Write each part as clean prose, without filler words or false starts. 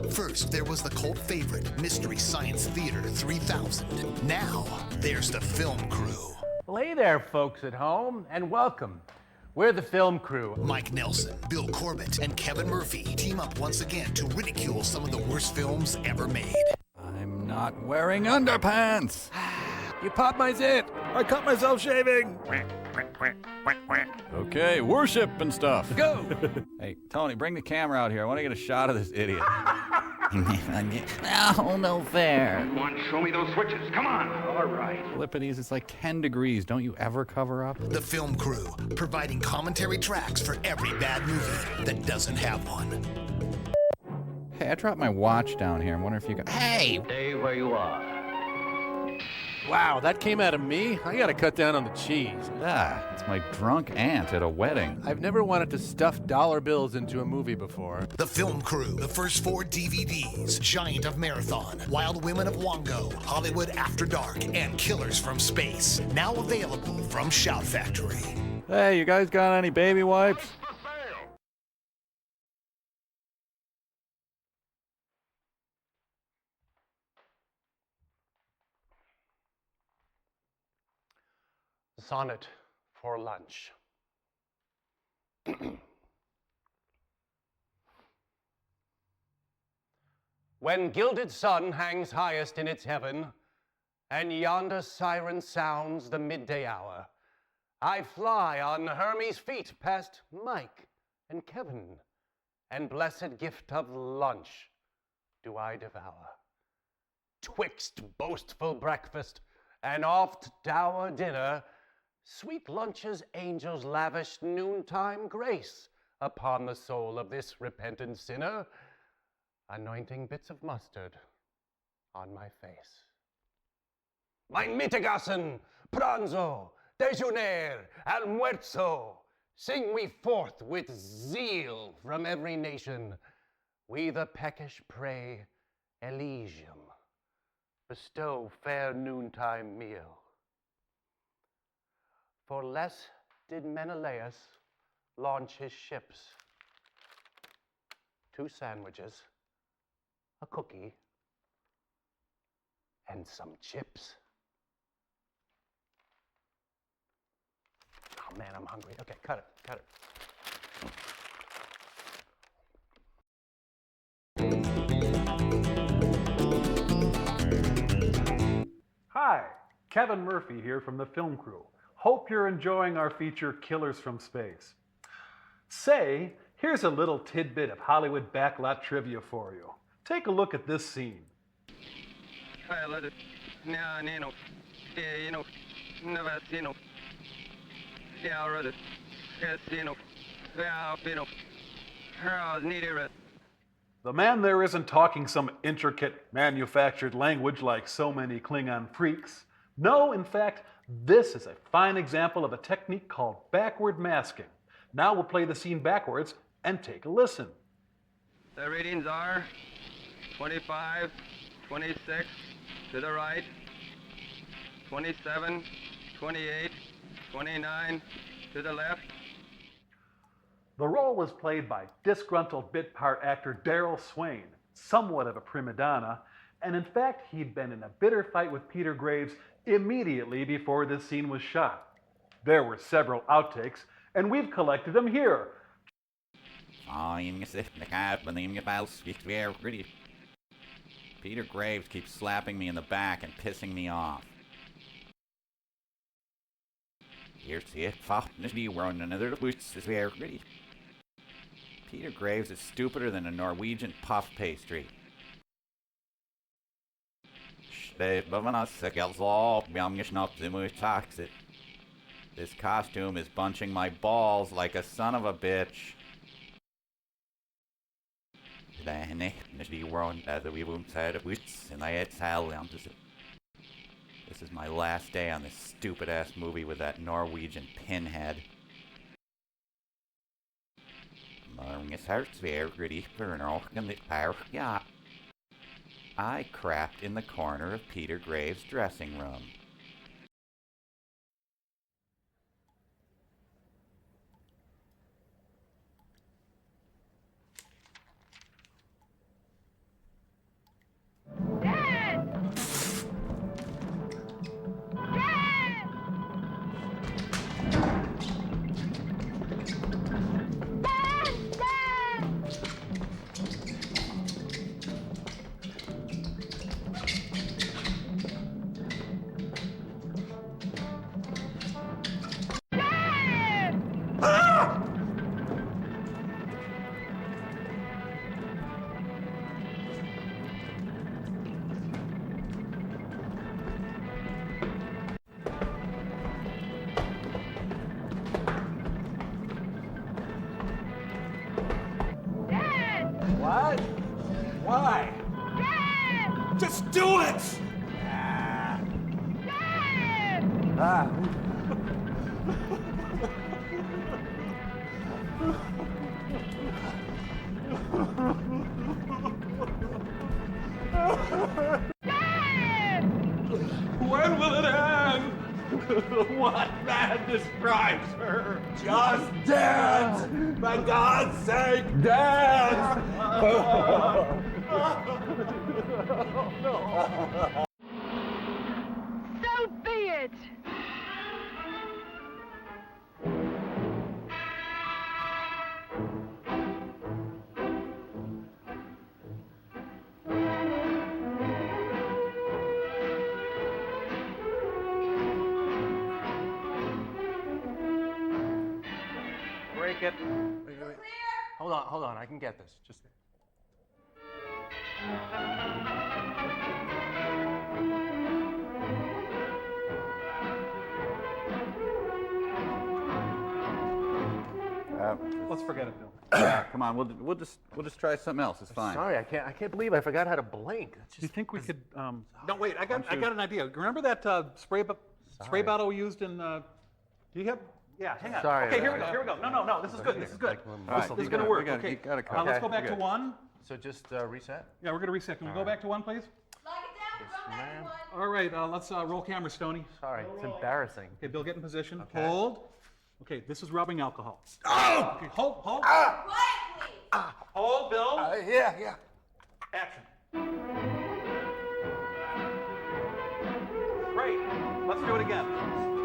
First, there was the cult favorite, Mystery Science Theater 3000. Now, there's the film crew. Well, hey there, folks at home, and welcome. We're the film crew. Mike Nelson, Bill Corbett, and Kevin Murphy team up once again to ridicule some of the worst films ever made. I'm not wearing underpants. You popped my zit. I cut myself shaving. Okay, worship and stuff. Go. Hey, Tony, bring the camera out here. I want to get a shot of this idiot. Oh, no fair. Come on, show me those switches. Come on. All right. Flippities, it's like 10 degrees. Don't you ever cover up? The film crew, providing commentary tracks for every bad movie that doesn't have one. Hey, I dropped my watch down here. I'm wondering if you got... Hey! Stay where you are. Wow, that came out of me? I gotta cut down on the cheese. It's my drunk aunt at a wedding. I've never wanted to stuff dollar bills into a movie before. The Film Crew, the first 4 DVDs, Giant of Marathon, Wild Women of Wongo, Hollywood After Dark, and Killers from Space. Now available from Shout Factory. Hey, you guys got any baby wipes? Sonnet for lunch. When gilded sun hangs highest in its heaven, and yonder siren sounds the midday hour, I fly on Hermes' feet past Mike and Kevin, and blessed gift of lunch do I devour. Twixt boastful breakfast and oft dour dinner, sweet lunch's angels lavish noontime grace upon the soul of this repentant sinner, anointing bits of mustard on my face. Mein Mittagessen, pranzo, dejeuner, almuerzo, sing we forth with zeal from every nation. We the peckish pray Elysium, bestow fair noontime meal. For less did Menelaus launch his ships. 2 sandwiches, a cookie, and some chips. Oh man, I'm hungry. Okay, cut it. Hi, Kevin Murphy here from the Film Crew. Hope you're enjoying our feature, Killers from Space. Say, here's a little tidbit of Hollywood backlot trivia for you. Take a look at this scene. The man there isn't talking some intricate manufactured language like so many Klingon freaks. No, in fact, this is a fine example of a technique called backward masking. Now we'll play the scene backwards and take a listen. The readings are 25, 26 to the right, 27, 28, 29 to the left. The role was played by disgruntled bit part actor Daryl Swain, somewhat of a prima donna, and in fact he'd been in a bitter fight with Peter Graves immediately before this scene was shot. There were several outtakes, and we've collected them here. Peter Graves keeps slapping me in the back and pissing me off. Peter Graves is stupider than a Norwegian puff pastry. This costume is bunching my balls like a son of a bitch. This is my last day on this stupid-ass movie with that Norwegian pinhead. I crapped in the corner of Peter Graves' dressing room. What? Why? Dad! Just do it! Dad! Ah. Dad! When will it end? What madness drives her? Just dance! For God's sake, dance! So be it! Break it. Wait. Hold on. I can get this. Just. Let's forget it, Bill. Yeah, come on, we'll just try something else. It's fine. Sorry, I can't believe I forgot how to blink. That's Do you just, think we could? No, wait. I got an idea. Remember that spray bottle we used in? Do you have? Yeah, hang on. Sorry, Okay, here we go. No. This is good. This is good. All right, This is gonna work. you Okay. got a couple. Let's go back to Good. one. So just reset? Yeah, we're gonna reset. Can we go back to one, please? Lock it down, run back one. All right. Let's roll camera, Stoney. Sorry, it's embarrassing. Okay, Bill, get in position. Hold. Okay, this is rubbing alcohol. Oh! Okay, hold. Quiet, please. Hold, Bill. Yeah. Action. Great. Let's do it again.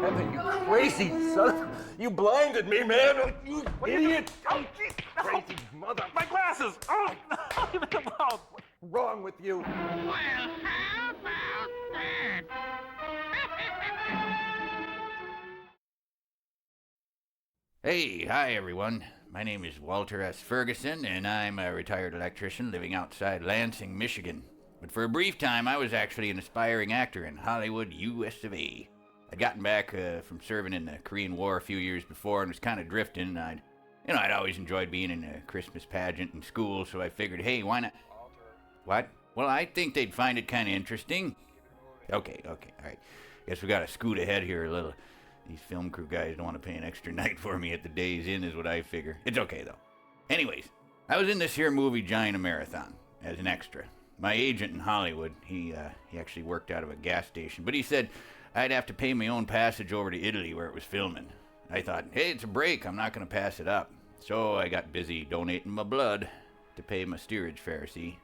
Kevin, you crazy son. You blinded me, man. You idiot. Oh, jeez. Crazy mother. My glasses. Oh, leave it alone. What's wrong with you? Well, how about that? Hey, hi everyone. My name is Walter S. Ferguson, and I'm a retired electrician living outside Lansing, Michigan. But for a brief time, I was actually an aspiring actor in Hollywood, US of A. I'd gotten back from serving in the Korean War a few years before and was kind of drifting. I'd always enjoyed being in a Christmas pageant in school, so I figured, hey, why not? What? Well, I think they'd find it kind of interesting. Okay, all right. Guess we gotta scoot ahead here a little. These film crew guys don't want to pay an extra night for me at the Days Inn is what I figure. It's okay, though. Anyways, I was in this here movie Giant Marathon as an extra. My agent in Hollywood, he actually worked out of a gas station, but he said I'd have to pay my own passage over to Italy where it was filming. I thought, hey, it's a break. I'm not going to pass it up. So I got busy donating my blood to pay my steerage fare, see?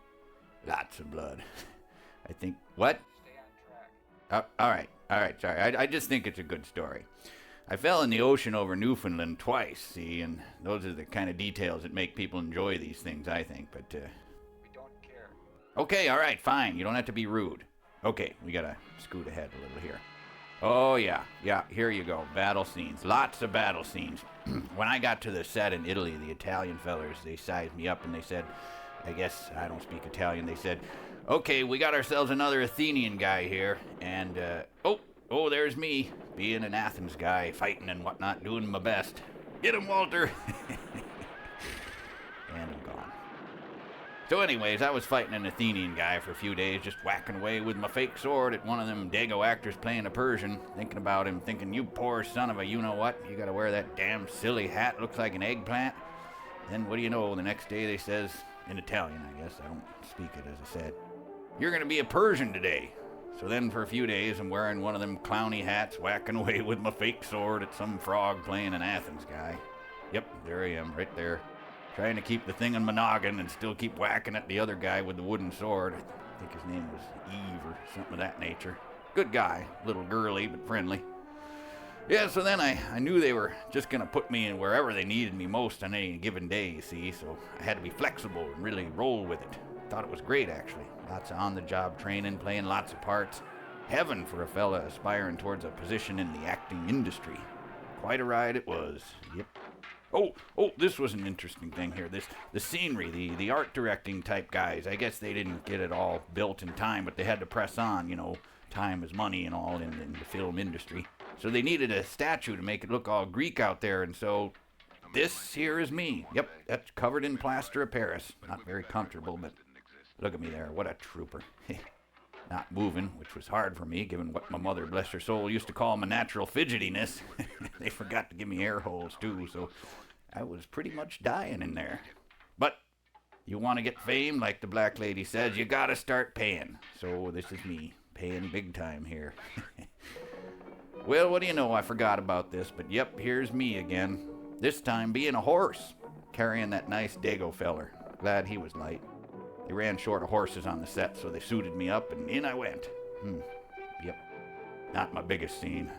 Lots of blood. I think, what? All right, sorry. I just think it's a good story. I fell in the ocean over Newfoundland twice, see, and those are the kind of details that make people enjoy these things, I think, but, We don't care. Okay, all right, fine. You don't have to be rude. Okay, we gotta scoot ahead a little here. Oh, yeah, here you go. Battle scenes. Lots of battle scenes. When I got to the set in Italy, the Italian fellers, they sized me up and they said, I guess I don't speak Italian, they said, okay, we got ourselves another Athenian guy here, and, oh, there's me, being an Athens guy, fighting and whatnot, doing my best. Get him, Walter! And I'm gone. So anyways, I was fighting an Athenian guy for a few days, just whacking away with my fake sword at one of them Dago actors playing a Persian, thinking about him, thinking, you poor son of a you-know-what, you gotta wear that damn silly hat, looks like an eggplant. Then what do you know, the next day they says, in Italian I guess, I don't speak it as I said, you're gonna be a Persian today. So then for a few days I'm wearing one of them clowny hats, whacking away with my fake sword at some frog playing an Athens guy. Yep, there I am, right there. Trying to keep the thing on my noggin and still keep whacking at the other guy with the wooden sword. I think his name was Eve or something of that nature. Good guy, little girly but friendly. Yeah, so then I knew they were just gonna put me in wherever they needed me most on any given day, you see, so I had to be flexible and really roll with it. Thought it was great, actually. Lots of on-the-job training, playing lots of parts. Heaven for a fella aspiring towards a position in the acting industry. Quite a ride it was, yep. Oh, this was an interesting thing here. The scenery, the art directing type guys, I guess they didn't get it all built in time, but they had to press on, time is money and all in the film industry. So they needed a statue to make it look all Greek out there, and so This here is me. Yep, that's covered in plaster of Paris. Not very comfortable, but look at me there. What a trooper. Not moving, which was hard for me, given what my mother, bless her soul, used to call my natural fidgetiness. They forgot to give me air holes, too, so I was pretty much dying in there. But you want to get fame, like the black lady says, you gotta start paying. So this is me, paying big time here. Well, what do you know, I forgot about this, but yep, here's me again. This time being a horse, carrying that nice Dago feller. Glad he was light. They ran short of horses on the set, so they suited me up, and in I went. Yep. Not my biggest scene.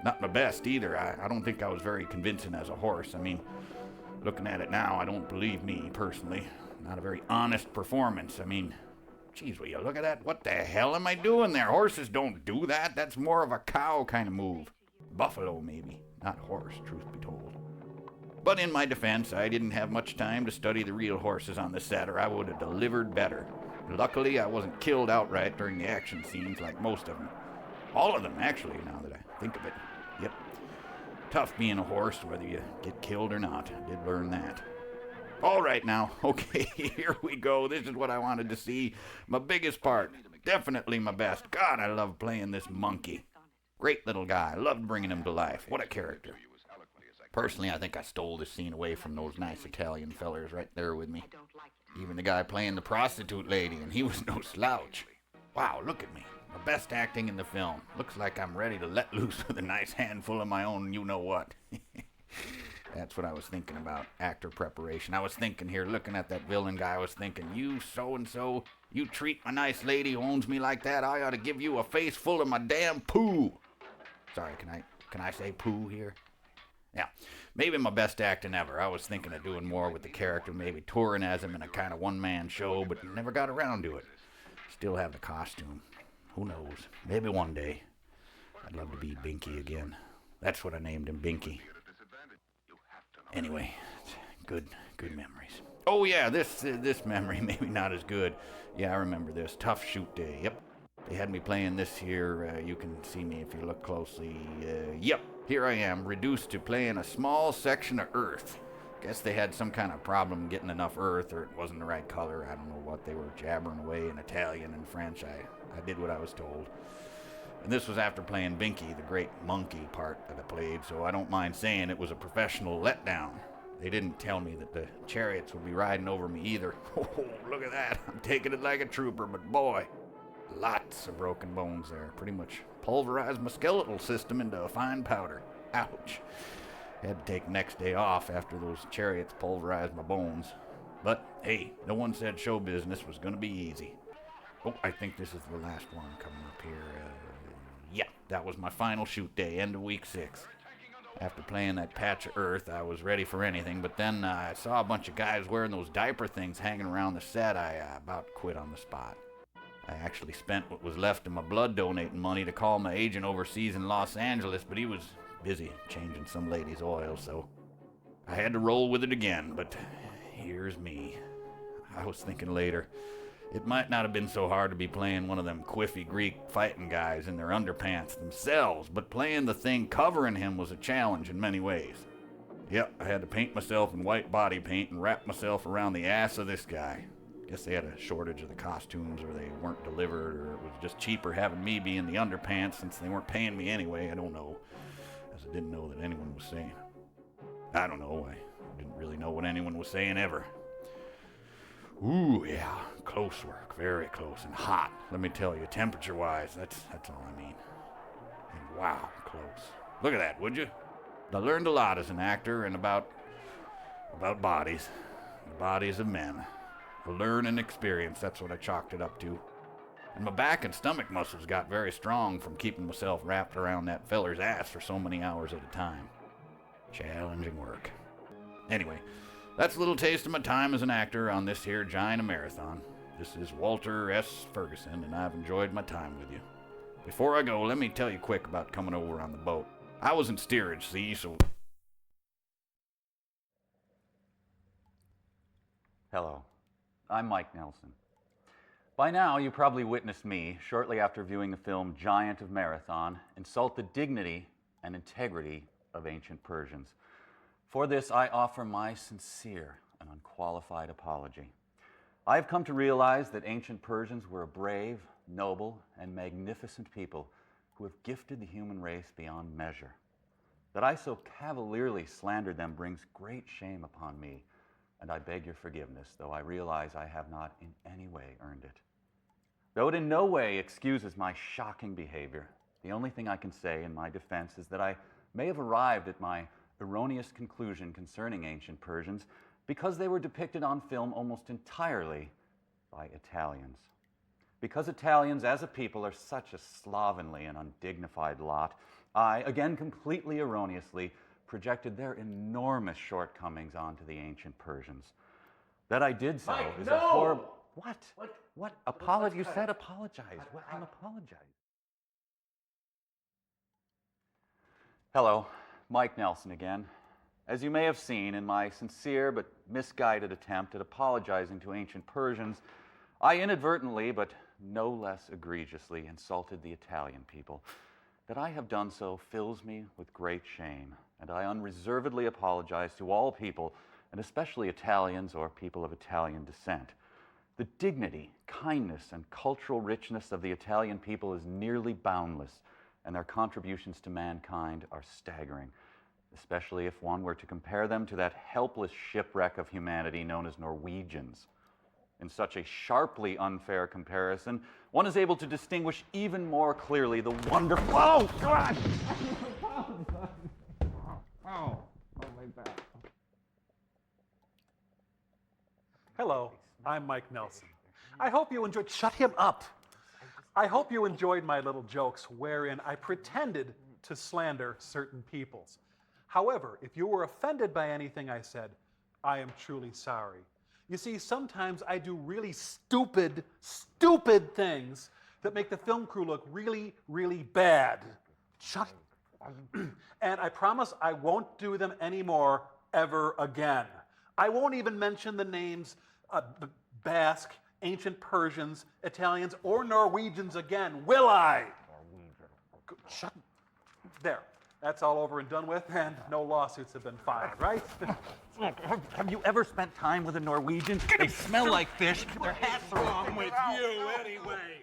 Not my best, either. I don't think I was very convincing as a horse. I mean, looking at it now, I don't believe me, personally. Not a very honest performance. I mean, geez, will you look at that? What the hell am I doing there? Horses don't do that. That's more of a cow kind of move. Buffalo, maybe. Not horse, truth be told. But in my defense, I didn't have much time to study the real horses on the set, or I would have delivered better. Luckily, I wasn't killed outright during the action scenes like most of them. All of them, actually, now that I think of it. Yep. Tough being a horse, whether you get killed or not. I did learn that. All right now, okay, here we go. This is what I wanted to see. My biggest part. Definitely my best. God, I love playing this monkey. Great little guy. Loved bringing him to life. What a character. Personally, I think I stole this scene away from those nice Italian fellers right there with me. Even the guy playing the prostitute lady, and he was no slouch. Wow, look at me. My best acting in the film. Looks like I'm ready to let loose with a nice handful of my own you-know-what. That's what I was thinking about, actor preparation. I was thinking here, looking at that villain guy, I was thinking, you so-and-so, you treat my nice lady who owns me like that, I ought to give you a face full of my damn poo. Sorry, can I say poo here? Yeah, maybe my best acting ever. I was thinking of doing more with the character, maybe touring as him in a kind of one-man show, but never got around to it. Still have the costume. Who knows? Maybe one day. I'd love to be Binky again. That's what I named him, Binky. Anyway, good memories. Oh yeah, this memory, maybe not as good. Yeah, I remember this. Tough shoot day. Yep. They had me playing this here. You can see me if you look closely. Yep. Here I am, reduced to playing a small section of earth. Guess they had some kind of problem getting enough earth, or it wasn't the right color. I don't know what they were jabbering away in Italian and French. I did what I was told. And this was after playing Binky, the great monkey part that I played, so I don't mind saying it was a professional letdown. They didn't tell me that the chariots would be riding over me either. Oh, look at that. I'm taking it like a trooper, but boy, lots of broken bones there. Pretty much pulverized my skeletal system into a fine powder. Ouch. Had to take the next day off after those chariots pulverized my bones. But hey, no one said show business was going to be easy. Oh, I think this is the last one coming up here. Yeah, that was my final shoot day, end of week 6. After playing that patch of earth, I was ready for anything, but then I saw a bunch of guys wearing those diaper things hanging around the set. I about quit on the spot. I actually spent what was left of my blood donating money to call my agent overseas in Los Angeles, but he was busy changing some lady's oil, so I had to roll with it again. But here's me. I was thinking later, it might not have been so hard to be playing one of them quiffy Greek fighting guys in their underpants themselves, but playing the thing covering him was a challenge in many ways. Yep, I had to paint myself in white body paint and wrap myself around the ass of this guy. Guess they had a shortage of the costumes, or they weren't delivered, or it was just cheaper having me be in the underpants since they weren't paying me anyway. I don't know, as I didn't know that anyone was saying. I don't know, I didn't really know what anyone was saying ever. Ooh, yeah, close work, very close, and hot. Let me tell you, temperature-wise, that's all I mean. And wow, close. Look at that, would you? I learned a lot as an actor, and about bodies, the bodies of men. A learning experience, that's what I chalked it up to. And my back and stomach muscles got very strong from keeping myself wrapped around that feller's ass for so many hours at a time. Challenging work. Anyway, that's a little taste of my time as an actor on this here giant marathon. This is Walter S. Ferguson, and I've enjoyed my time with you. Before I go, let me tell you quick about coming over on the boat. I was in steerage, see, so... Hello, I'm Mike Nelson. By now, you probably witnessed me, shortly after viewing the film Giant of Marathon, insult the dignity and integrity of ancient Persians. For this, I offer my sincere and unqualified apology. I have come to realize that ancient Persians were a brave, noble, and magnificent people who have gifted the human race beyond measure. That I so cavalierly slandered them brings great shame upon me, and I beg your forgiveness, though I realize I have not in any way earned it. Though it in no way excuses my shocking behavior, the only thing I can say in my defense is that I may have arrived at my erroneous conclusion concerning ancient Persians because they were depicted on film almost entirely by Italians. Because Italians as a people are such a slovenly and undignified lot, I, again completely erroneously, projected their enormous shortcomings onto the ancient Persians. That I did so Mike, is no! a horrible... What? What? Apology? You said apologize. Well, I'm apologizing. Hello, Mike Nelson again. As you may have seen in my sincere but misguided attempt at apologizing to ancient Persians, I inadvertently, but no less egregiously, insulted the Italian people. That I have done so fills me with great shame, and I unreservedly apologize to all people, and especially Italians or people of Italian descent. The dignity, kindness, and cultural richness of the Italian people is nearly boundless, and their contributions to mankind are staggering, especially if one were to compare them to that helpless shipwreck of humanity known as Norwegians. In such a sharply unfair comparison, one is able to distinguish even more clearly the wonderful... Oh, God! Oh, my back. Hello, I'm Mike Nelson. I hope you enjoyed... Shut him up! I hope you enjoyed my little jokes wherein I pretended to slander certain peoples. However, if you were offended by anything I said, I am truly sorry. You see, sometimes I do really stupid things that make the film crew look really, really bad. Shut up. And I promise I won't do them anymore ever again. I won't even mention the names Basque, ancient Persians, Italians, or Norwegians again, will I? Shut up. There. That's all over and done with, and no lawsuits have been filed, right? Have you ever spent time with a Norwegian? They smell like fish. Their hats are What's wrong with you, anyway?